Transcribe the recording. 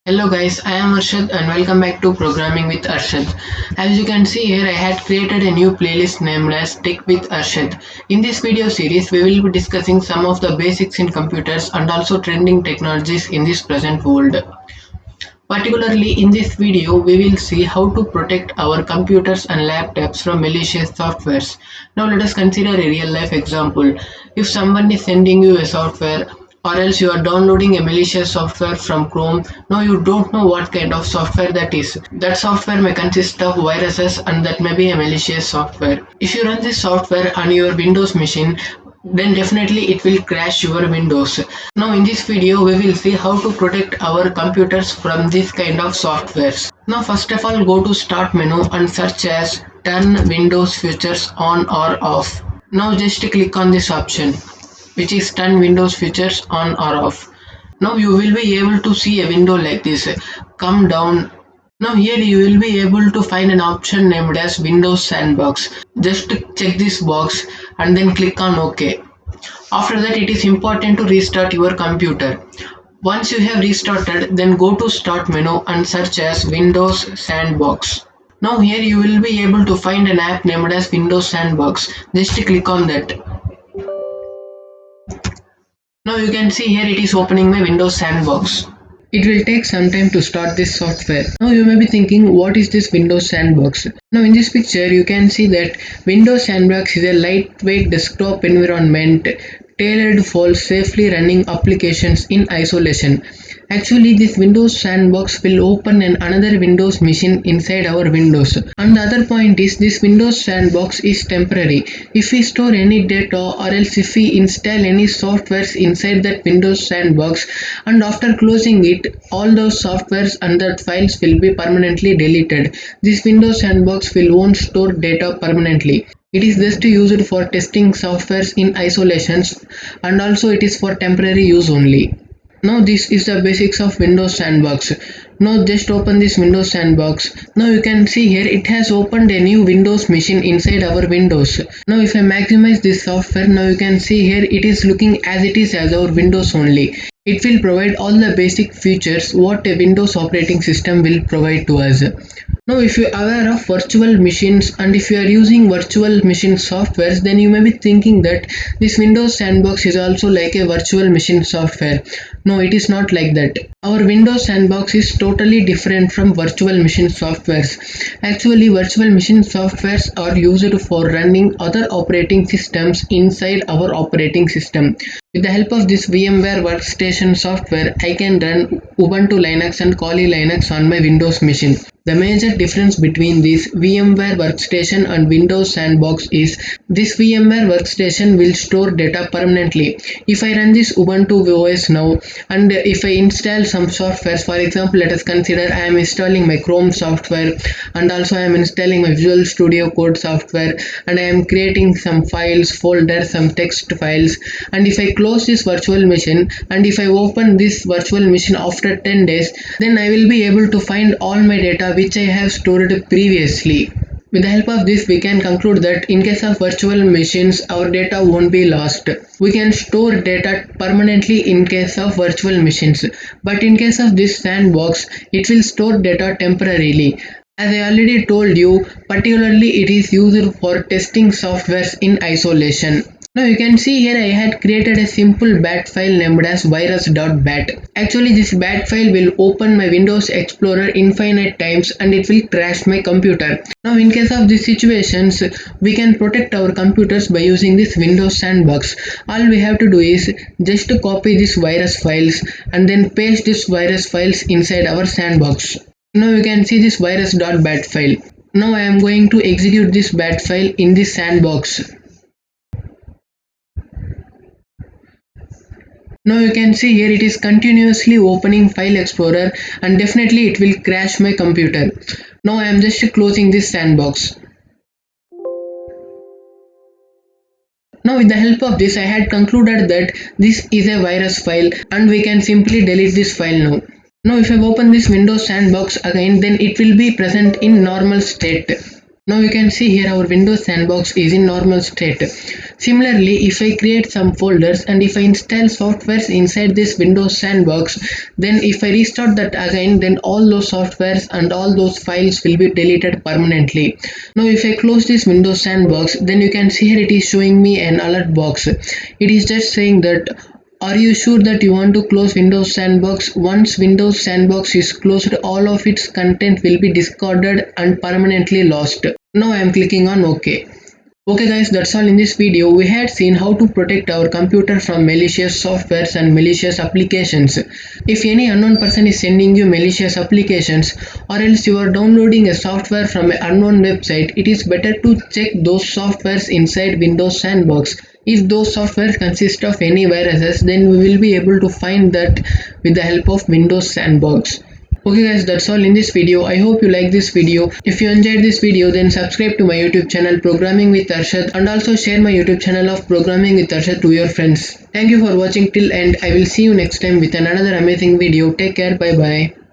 Hello guys, I am Arshad and welcome back to Programming with Arshad. As you can see here, I had created a new playlist named as Tech with Arshad. In this video series, we will be discussing some of the basics in computers and also trending technologies in this present world. Particularly in this video, we will see how to protect our computers and laptops from malicious softwares. Now let us consider a real life example. If someone is sending you a software or else you are downloading a malicious software from Chrome, now you don't know what kind of software that is. That software may consist of viruses and that may be a malicious software. If you run this software on your Windows machine, then definitely it will crash your Windows. Now in this video we will see how to protect our computers from this kind of softwares. Now first of all, go to start menu and search as turn Windows features on or off. Now just click on this option, which is turn Windows features on or off. Now you will be able to see a window like this. Come down. Now here you will be able to find an option named as Windows Sandbox. Just check this box and then click on OK. After that, it is important to restart your computer. Once you have restarted, then go to start menu and search as Windows Sandbox. Now here you will be able to find an app named as Windows Sandbox. Just click on that. Now you can see here it is opening my Windows Sandbox. It will take some time to start this software. Now you may be thinking, what is this Windows Sandbox? Now in this picture you can see that Windows Sandbox is a lightweight desktop environment tailored for safely running applications in isolation. Actually, this Windows Sandbox will open another Windows machine inside our Windows. And the other point is, this Windows Sandbox is temporary. If we store any data or else if we install any softwares inside that Windows Sandbox, and after closing it, all those softwares and that files will be permanently deleted. This Windows Sandbox will won't store data permanently. It is just used for testing softwares in isolations, and also it is for temporary use only. Now this is the basics of Windows Sandbox. Now just open this Windows Sandbox. Now you can see here it has opened a new Windows machine inside our Windows. Now if I maximize this software, now you can see here it is looking as it is as our Windows only. It will provide all the basic features what a Windows operating system will provide to us. Now if you are aware of virtual machines and if you are using virtual machine softwares, then you may be thinking that this Windows Sandbox is also like a virtual machine software. No, it is not like that. Our Windows Sandbox is totally different from virtual machine softwares. Actually, virtual machine softwares are used for running other operating systems inside our operating system. With the help of this VMware Workstation software, I can run Ubuntu Linux and Kali Linux on my Windows machine. The major difference between this VMware Workstation and Windows Sandbox is this VMware Workstation will store data permanently. If I run this Ubuntu OS now and if I install some softwares, for example, let us consider I am installing my Chrome software and also I am installing my Visual Studio Code software and I am creating some files, folders, some text files, and if I close this virtual machine and if I open this virtual machine after 10 days, then I will be able to find all my data which I have stored previously. With the help of this, we can conclude that in case of virtual machines, our data won't be lost. We can store data permanently in case of virtual machines, but in case of this sandbox, it will store data temporarily. As I already told you, particularly it is used for testing softwares in isolation. Now you can see here I had created a simple bat file named as virus.bat. Actually this bat file will open my Windows Explorer infinite times and it will crash my computer. Now in case of these situations, we can protect our computers by using this Windows Sandbox. All we have to do is just to copy these virus files and then paste these virus files inside our sandbox. Now you can see this virus.bat file. Now I am going to execute this bat file in this sandbox. Now you can see here it is continuously opening File Explorer and definitely it will crash my computer. Now I am just closing this sandbox. Now with the help of this I had concluded that this is a virus file and we can simply delete this file now. Now if I open this Windows Sandbox again, then it will be present in normal state. Now you can see here our Windows Sandbox is in normal state. Similarly, if I create some folders and if I install softwares inside this Windows Sandbox, then if I restart that again, then all those softwares and all those files will be deleted permanently. Now if I close this Windows Sandbox, then you can see here it is showing me an alert box. It is just saying that, are you sure that you want to close Windows Sandbox? Once Windows Sandbox is closed, all of its content will be discarded and permanently lost. Now I am clicking on OK. Okay guys, that's all in this video. We had seen how to protect our computer from malicious softwares and malicious applications. If any unknown person is sending you malicious applications, or else you are downloading a software from an unknown website, it is better to check those softwares inside Windows Sandbox. If those softwares consist of any viruses, then we will be able to find that with the help of Windows Sandbox. Okay guys, that's all in this video. I hope you like this video. If you enjoyed this video, then subscribe to my YouTube channel Programming with Arshad, and also share my YouTube channel of Programming with Arshad to your friends. Thank you for watching till end. I will see you next time with another amazing video. Take care. Bye bye.